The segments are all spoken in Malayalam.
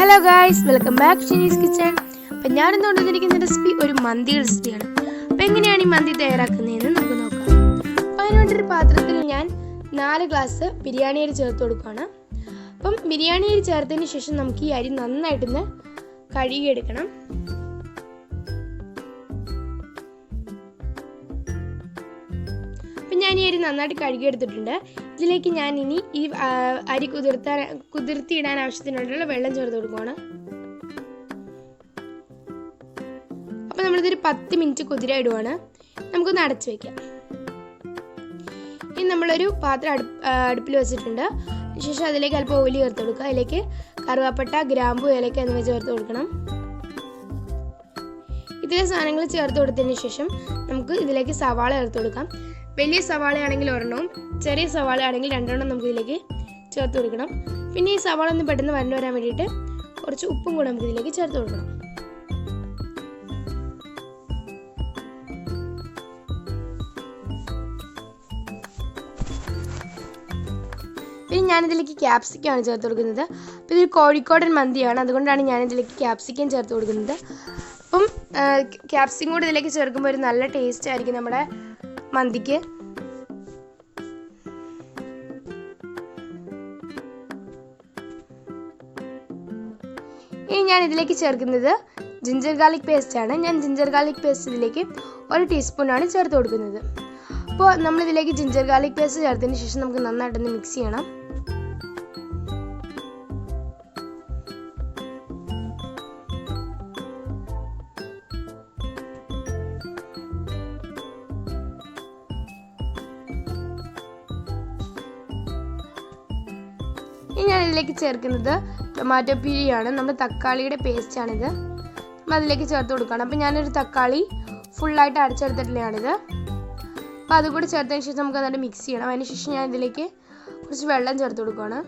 Hello guys, welcome back shini'skitchen. അപ്പം ഞാനിന്ന് കൊണ്ടുവന്നിരിക്കുന്ന റെസിപ്പി ഒരു മന്തി റെസിപ്പിയാണ്. അപ്പം എങ്ങനെയാണ് ഈ മന്തി തയ്യാറാക്കുന്നതെന്ന് നമുക്ക് നോക്കാം. അപ്പം അതിനുവേണ്ടൊരു പാത്രത്തിൽ ഞാൻ 4 ഗ്ലാസ് ബിരിയാണി അരി ചേർത്ത് കൊടുക്കുകയാണ്. അപ്പം ബിരിയാണി അരി ചേർത്തതിന് ശേഷം നമുക്ക് ഈ അരി നന്നായിട്ടൊന്ന് കഴുകിയെടുക്കണം. അപ്പം ഞാൻ ഈ അരി നന്നായിട്ട് കഴുകിയെടുത്തിട്ടുണ്ട്. ഇതിലേക്ക് ഞാൻ ഇനി ഈ അരി കുതിർത്തിയിടാൻ ആവശ്യത്തിനുള്ള വെള്ളം ചേർത്ത് കൊടുക്കുകയാണ്. അപ്പം നമ്മളിതൊരു 10 മിനിറ്റ് കുതിരയിടുവാണ്. നമുക്കൊന്ന് അടച്ചു വയ്ക്കാം. ഇനി നമ്മളൊരു പാത്രം അടുപ്പിൽ വെച്ചിട്ടുണ്ട്. ശേഷം അതിലേക്ക് അല്പം ഓയിൽ ചേർത്ത് കൊടുക്കുക. അതിലേക്ക് കറുവാപ്പട്ട, ഗ്രാമ്പു, ഏലക്ക എന്നിവ ചേർത്ത് കൊടുക്കണം. ഇത്രയും സാധനങ്ങൾ ചേർത്ത് കൊടുത്തതിന് ശേഷം നമുക്ക് ഇതിലേക്ക് സവാള ചേർത്ത് കൊടുക്കാം. വലിയ സവാളയാണെങ്കിൽ ഒരെണ്ണവും ചെറിയ സവാളയാണെങ്കിൽ 2 നമുക്ക് ഇതിലേക്ക് ചേർത്ത് കൊടുക്കണം. പിന്നെ ഈ സവാള ഒന്ന് പെട്ടെന്ന് വഴന്നു വരാൻ വേണ്ടിയിട്ട് കുറച്ച് ഉപ്പും കൂടെ നമുക്ക് ഇതിലേക്ക് ചേർത്ത് കൊടുക്കണം. പിന്നെ ഞാനിതിലേക്ക് ക്യാപ്സിക്കമാണ് ചേർത്ത് കൊടുക്കുന്നത്. അപ്പോൾ ഇതൊരു കോഴിക്കോടൻ മന്തിയാണ്, അതുകൊണ്ടാണ് ഞാനിതിലേക്ക് ക്യാപ്സിക്കം ചേർത്ത് കൊടുക്കുന്നത്. അപ്പം ക്യാപ്സിക്കം കൂടെ ഇതിലേക്ക് ചേർക്കുമ്പോൾ ഒരു നല്ല ടേസ്റ്റ് ആയിരിക്കും നമ്മുടെ മന്തിക്ക്. ഇനി ഞാൻ ഇതിലേക്ക് ചേർക്കുന്നത് ജിഞ്ചർ ഗാർലിക് പേസ്റ്റ് ആണ്. ഞാൻ ജിഞ്ചർ ഗാർലിക് പേസ്റ്റ് ഇതിലേക്ക് 1 ടീസ്പൂണാണ് ചേർത്ത് കൊടുക്കുന്നത്. അപ്പോൾ നമ്മളിതിലേക്ക് ജിഞ്ചർ ഗാർലിക് പേസ്റ്റ് ചേർത്തതിന് ശേഷം നമുക്ക് നന്നായിട്ടൊന്ന് മിക്സ് ചെയ്യണം. ഇനി ഞാൻ ഇതിലേക്ക് ചേർക്കുന്നത് ടൊമാറ്റോ പ്യൂരിയാണ്. നമ്മുടെ തക്കാളിയുടെ പേസ്റ്റാണിത്. നമ്മൾ അതിലേക്ക് ചേർത്ത് കൊടുക്കണം. അപ്പോൾ ഞാനൊരു തക്കാളി ഫുള്ളായിട്ട് അരച്ചെടുത്തിട്ടുള്ളതാണിത്. അപ്പോൾ അതുകൂടി ചേർത്തതിന് ശേഷം നമുക്ക് നന്നായിട്ട് മിക്സ് ചെയ്യണം. അതിന് ശേഷം ഞാൻ ഇതിലേക്ക് കുറച്ച് വെള്ളം ചേർത്ത് കൊടുക്കുകയാണ്.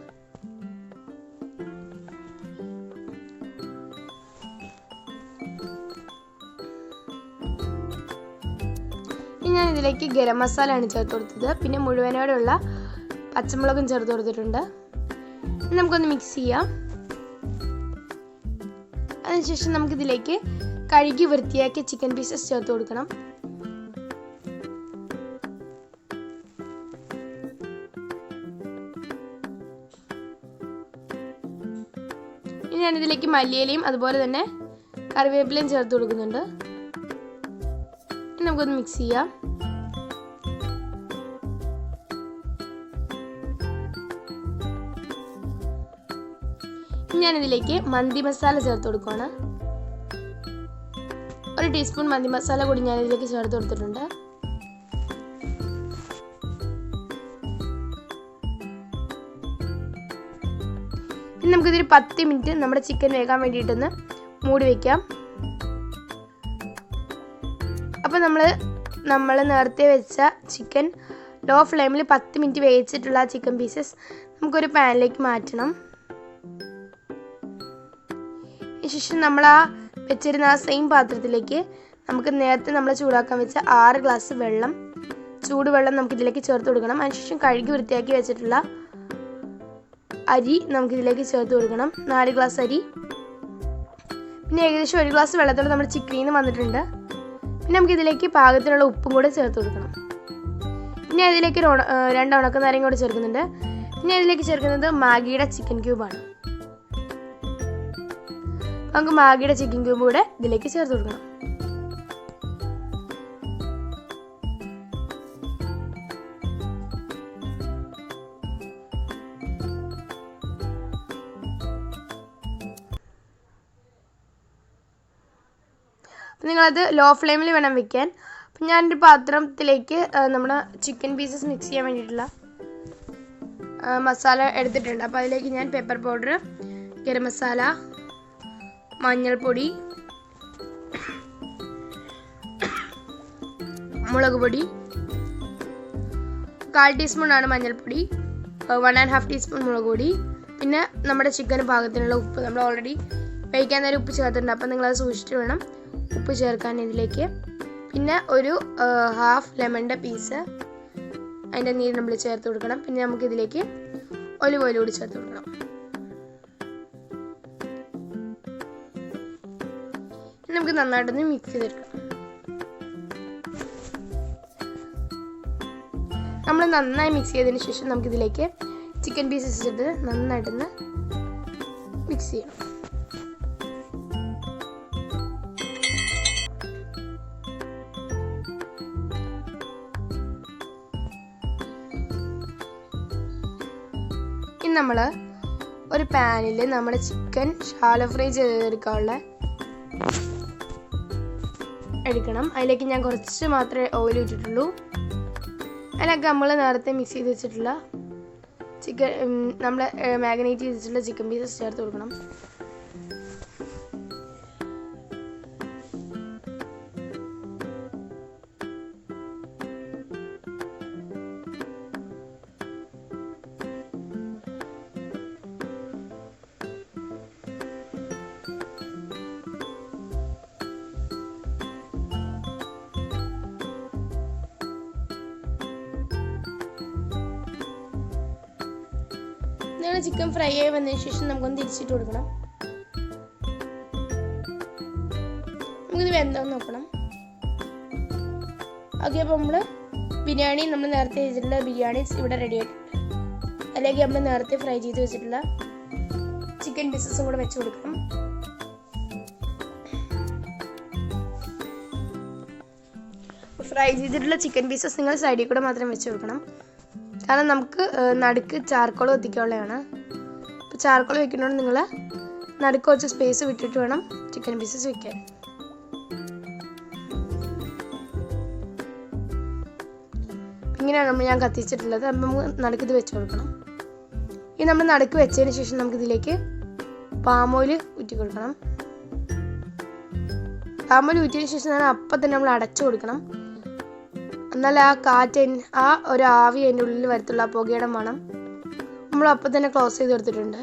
ഇനി ഞാൻ ഇതിലേക്ക് ഗരം മസാലയാണ് ചേർത്ത് കൊടുത്തത്. പിന്നെ മുഴുവനോടെയുള്ള പച്ചമുളകും ചേർത്ത് കൊടുത്തിട്ടുണ്ട്. നമുക്കൊന്ന് മിക്സ് ചെയ്യാം. അതിനുശേഷം നമുക്കിതിലേക്ക് കഴുകി വൃത്തിയാക്കിയ ചിക്കൻ പീസസ് ചേർത്ത് കൊടുക്കണം. ഇനി ഞാനിതിലേക്ക് മല്ലിയിലയും അതുപോലെ തന്നെ കറിവേപ്പിലയും ചേർത്ത് കൊടുക്കുന്നുണ്ട്. ഇനി നമുക്കൊന്ന് മിക്സ് ചെയ്യാം. ഞാനിതിലേക്ക് മന്തി മസാല ചേർത്ത് കൊടുക്കുകയാണ്. 1 ടീസ്പൂൺ മന്തി മസാല കൂടി ഞാനിതിലേക്ക് ചേർത്ത് കൊടുത്തിട്ടുണ്ട്. ഇനി നമുക്കിതൊരു 10 മിനിറ്റ് നമ്മുടെ ചിക്കൻ വേകാൻ വേണ്ടിയിട്ടൊന്ന് മൂടി വയ്ക്കാം. അപ്പോൾ നമ്മൾ നേരത്തെ വെച്ച ചിക്കൻ ലോ ഫ്ലെയിമിൽ 10 മിനിറ്റ് വേവിച്ചിട്ടുള്ള ചിക്കൻ പീസസ് നമുക്കൊരു പാനിലേക്ക് മാറ്റണം. ശേഷം നമ്മൾ വെച്ചിരുന്ന ആ സെയിം പാത്രത്തിലേക്ക് നമുക്ക് നേരത്തെ നമ്മൾ ചൂടാക്കാൻ വെച്ച 6 ഗ്ലാസ് വെള്ളം, ചൂടുവെള്ളം നമുക്ക് ഇതിലേക്ക് ചേർത്ത് കൊടുക്കണം. അതിനുശേഷം കഴുകി വൃത്തിയാക്കി വെച്ചിട്ടുള്ള അരി നമുക്കിതിലേക്ക് ചേർത്ത് കൊടുക്കണം. 4 ഗ്ലാസ് അരി. പിന്നെ ഏകദേശം 1 ഗ്ലാസ് വെള്ളത്തോടെ നമ്മുടെ ചിക്കനിൽ നിന്ന് വന്നിട്ടുണ്ട്. പിന്നെ നമുക്കിതിലേക്ക് പാകത്തിനുള്ള ഉപ്പും കൂടെ ചേർത്ത് കൊടുക്കണം. പിന്നെ അതിലേക്ക് 2 ഉണക്കനാരങ്ങ കൂടെ ചേർക്കുന്നുണ്ട്. പിന്നെ അതിലേക്ക് ചേർക്കുന്നത് മാഗിയുടെ ചിക്കൻ ക്യൂബാണ്. നമുക്ക് മാഗിയുടെ ചിക്കൻ ക്യൂബ് കൂടെ ഇതിലേക്ക് ചേർത്ത് കൊടുക്കണം. അപ്പം നിങ്ങളത് ലോ ഫ്ലെയിമിൽ വേണം വെക്കാൻ. അപ്പം ഞാനൊരു പാത്രത്തിലേക്ക് നമ്മുടെ ചിക്കൻ പീസസ് മിക്സ് ചെയ്യാൻ വേണ്ടിയിട്ടുള്ള മസാല എടുത്തിട്ടുണ്ട്. അപ്പോൾ അതിലേക്ക് ഞാൻ പെപ്പർ പൗഡർ, ഗരം മസാല, മഞ്ഞൾപ്പൊടി, മുളക് പൊടി, 1/4 ടീസ്പൂണാണ് മഞ്ഞൾപ്പൊടി, 1½ ടീസ്പൂൺ മുളക് പൊടി, പിന്നെ നമ്മുടെ ചിക്കന് പാകത്തിനുള്ള ഉപ്പ്. നമ്മൾ ഓൾറെഡി വേവിക്കാൻ നേരം ഉപ്പ് ചേർത്തിട്ടുണ്ട്. അപ്പം നിങ്ങളത് സൂക്ഷിച്ചിട്ട് വേണം ഉപ്പ് ചേർക്കാൻ ഇതിലേക്ക്. പിന്നെ ഒരു 1/2 ലെമണിൻ്റെ പീസ്, അതിൻ്റെ നീര് നമ്മൾ ചേർത്ത് കൊടുക്കണം. പിന്നെ നമുക്കിതിലേക്ക് ഒലിവ് ഓയിൽ കൂടി ചേർത്ത് കൊടുക്കണം. നമുക്ക് നന്നായിട്ടൊന്ന് മിക്സ് ചെയ്തെടുക്കാം. നമ്മൾ നന്നായി മിക്സ് ചെയ്തതിന് ശേഷം നമുക്കിതിലേക്ക് ചിക്കൻ പീസസ് ഇട്ട് നന്നായിട്ടൊന്ന് മിക്സ് ചെയ്യണം. ഇനി നമ്മൾ ഒരു പാനിൽ നമ്മുടെ ചിക്കൻ ഷാലോ ഫ്രൈ ചെയ്തെടുക്കാനുള്ള എടുക്കണം. അതിലേക്ക് ഞാൻ കുറച്ച് മാത്രമേ ഓയിൽ ഇട്ടിട്ടുള്ളൂ. അതിനൊക്കെ നമ്മൾ നേരത്തെ മിക്സ് ചെയ്ത് വെച്ചിട്ടുള്ള ചിക്കൻ, നമ്മൾ മാഗ്നേറ്റ് ചെയ്ത് വെച്ചിട്ടുള്ള ചിക്കൻ പീസസ് ചേർത്ത് കൊടുക്കണം. നിങ്ങൾ ചിക്കൻ ഫ്രൈ ആയി വന്നതിന് ശേഷം നമുക്കൊന്ന് തിരിച്ചിട്ട് കൊടുക്കണം. നമുക്കിത് വെന്തോന്ന് നോക്കണം. ഓക്കെ, അപ്പോൾ നമ്മൾ ബിരിയാണി, നമ്മൾ നേരത്തെ ചെയ്തിട്ടുള്ള ബിരിയാണി ഇവിടെ റെഡി ആയിട്ടുണ്ട്. അതിലേക്ക് നമ്മൾ നേരത്തെ ഫ്രൈ ചെയ്ത് വെച്ചിട്ടുള്ള ചിക്കൻ പീസസും കൂടെ വെച്ച് കൊടുക്കണം. ഫ്രൈ ചെയ്തിട്ടുള്ള ചിക്കൻ പീസസ് നിങ്ങൾ സൈഡിൽ കൂടെ മാത്രം വെച്ച് കൊടുക്കണം. കാരണം നമുക്ക് നടുക്ക് ചാർക്കോൾ കത്തിക്കാനുള്ളതാണ്. അപ്പോൾ ചാർക്കോൾ വെക്കുന്നതുകൊണ്ട് നിങ്ങൾ നടുക്ക് കുറച്ച് സ്പേസ് വിട്ടിട്ട് വേണം ചിക്കൻ പീസസ് വെക്കാൻ. ഇങ്ങനെയാണ് ഞാൻ കത്തിച്ചിട്ടുള്ളത്. അപ്പം നമുക്ക് നടുക്ക് ഇത് വെച്ച് കൊടുക്കണം. ഇനി നമ്മൾ നടുക്ക് വെച്ചതിന് ശേഷം നമുക്കിതിലേക്ക് പാം ഓയിൽ ഊറ്റി കൊടുക്കണം. പാം ഓയിൽ ഊറ്റിയതിന് ശേഷം അപ്പം തന്നെ നമ്മൾ അടച്ചു കൊടുക്കണം. എന്നാൽ ആ കാറ്റ്, ആ ഒരു ആവി അതിൻ്റെ ഉള്ളിൽ വരത്തുള്ള ആ പുകയുടെ മണം നമ്മൾ അപ്പം തന്നെ ക്ലോസ് ചെയ്ത് കൊടുത്തിട്ടുണ്ട്.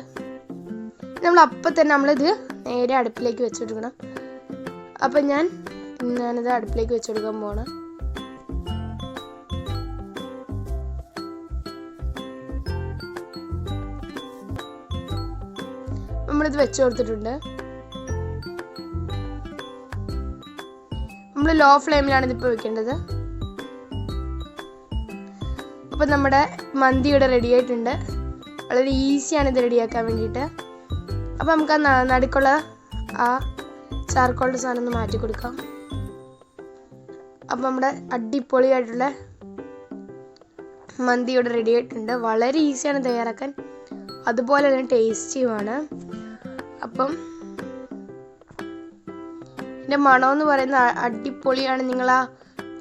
നമ്മൾ അപ്പം തന്നെ നമ്മളിത് നേരെ അടുപ്പിലേക്ക് വെച്ച് കൊടുക്കണം. അപ്പം ഞാനിത് അടുപ്പിലേക്ക് വെച്ച് കൊടുക്കാൻ പോവാണ്. നമ്മളിത് വെച്ച് കൊടുത്തിട്ടുണ്ട്. നമ്മൾ ലോ ഫ്ലെയിമിലാണ് ഇതിപ്പോൾ വെക്കേണ്ടത്. അപ്പം നമ്മുടെ മന്തി ഇവിടെ റെഡി ആയിട്ടുണ്ട്. വളരെ ഈസിയാണ് ഇത് റെഡിയാക്കാൻ വേണ്ടിയിട്ട്. അപ്പം നമുക്ക് ആ നടുക്കുള്ള ആ ചാർക്കോളിൻ്റെ സാധനം ഒന്ന് മാറ്റി കൊടുക്കാം. അപ്പം നമ്മുടെ അടിപൊളിയായിട്ടുള്ള മന്തി ഇവിടെ റെഡി ആയിട്ടുണ്ട്. വളരെ ഈസിയാണ് തയ്യാറാക്കാൻ, അതുപോലെ തന്നെ ടേസ്റ്റിയുമാണ്. അപ്പം ഇതിൻ്റെ മണമെന്ന് പറയുന്നത് അടിപൊളിയാണ്. നിങ്ങൾ ആ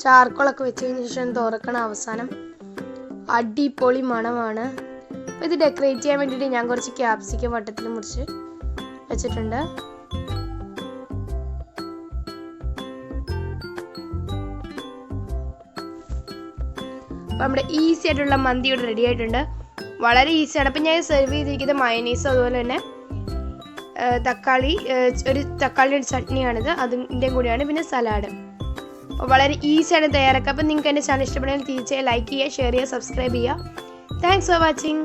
ചാർക്കോളൊക്കെ വെച്ചതിന് ശേഷം തുറക്കണം, അവസാനം അടിപൊളി മണമാണ്. അപ്പോൾ ഇത് ഡെക്കറേറ്റ് ചെയ്യാൻ വേണ്ടിയിട്ട് ഞാൻ കുറച്ച് ക്യാപ്സിക്കം വട്ടത്തിൽ മുറിച്ച് വെച്ചിട്ടുണ്ട്. അപ്പോൾ നമ്മുടെ ഈസി ആയിട്ടുള്ള മന്തി ഇവിടെ റെഡി ആയിട്ടുണ്ട്. വളരെ ഈസിയാണ്. അപ്പം ഞാൻ സെർവ് ചെയ്തിരിക്കുന്നത് മയനീസ്, അതുപോലെ തന്നെ ഒരു തക്കാളിയുടെ ചട്നിയാണിത്, അതിൻ്റെ കൂടിയാണ്, പിന്നെ സലാഡ്. അപ്പോൾ വളരെ ഈസിയാണ് തയ്യാറാക്കുക. അപ്പം നിങ്ങൾക്ക് എൻ്റെ ചാനൽ ഇഷ്ടപ്പെടുമെങ്കിൽ തീർച്ചയായും ലൈക്ക് ചെയ്യുക, ഷെയർ ചെയ്യുക, സബ്സ്ക്രൈബ് ചെയ്യുക. Thanks for watching.